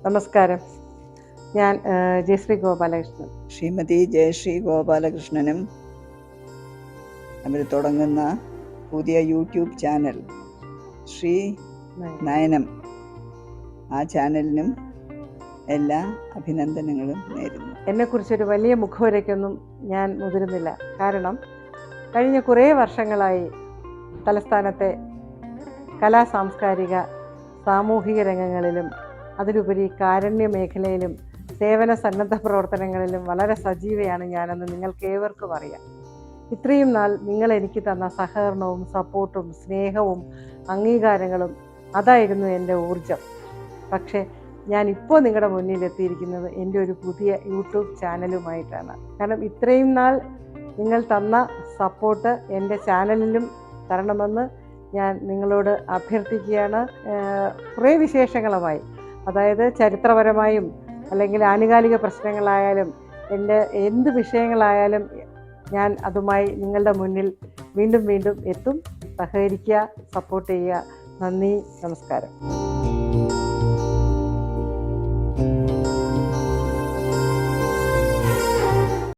നമസ്കാരം. ഞാൻ ജയശ്രീ ഗോപാലകൃഷ്ണൻ. ശ്രീമതി ജയശ്രീ ഗോപാലകൃഷ്ണനും അവർ തുടങ്ങുന്ന പുതിയ യൂട്യൂബ് ചാനൽ ശ്രീ നയനം, ആ ചാനലിനും എല്ലാ അഭിനന്ദനങ്ങളും നേരുന്നു. എന്നെക്കുറിച്ചൊരു വലിയ മുഖവരയ്ക്കൊന്നും ഞാൻ മുതിരുന്നില്ല. കാരണം കഴിഞ്ഞ കുറേ വർഷങ്ങളായി തലസ്ഥാനത്തെ കലാ സാംസ്കാരിക സാമൂഹിക രംഗങ്ങളിലും അതിലുപരി കാരുണ്യ മേഖലയിലും സേവന സന്നദ്ധ പ്രവർത്തനങ്ങളിലും വളരെ സജീവയാണ് ഞാനെന്ന് നിങ്ങൾക്ക് ഏവർക്കും അറിയാം. ഇത്രയും നാൾ നിങ്ങൾ എനിക്ക് തന്ന സഹകരണവും സപ്പോർട്ടും സ്നേഹവും അംഗീകാരങ്ങളും അതായിരുന്നു എൻ്റെ ഊർജം. പക്ഷേ ഞാനിപ്പോൾ നിങ്ങളുടെ മുന്നിൽ എത്തിയിരിക്കുന്നത് എൻ്റെ ഒരു പുതിയ യൂട്യൂബ് ചാനലുമായിട്ടാണ്. കാരണം ഇത്രയും നാൾ നിങ്ങൾ തന്ന സപ്പോർട്ട് എൻ്റെ ചാനലിലും തരണമെന്ന് ഞാൻ നിങ്ങളോട് അഭ്യർത്ഥിക്കുകയാണ്. കുറേ വിശേഷങ്ങളുമായി, അതായത് ചരിത്രപരമായും അല്ലെങ്കിൽ ആനുകാലിക പ്രശ്നങ്ങളായാലും എൻ്റെ എന്ത് വിഷയങ്ങളായാലും ഞാൻ അതുമായി നിങ്ങളുടെ മുന്നിൽ വീണ്ടും വീണ്ടും എത്തും. സഹകരിക്കുക, സപ്പോർട്ട് ചെയ്യുക. നന്ദി, നമസ്കാരം.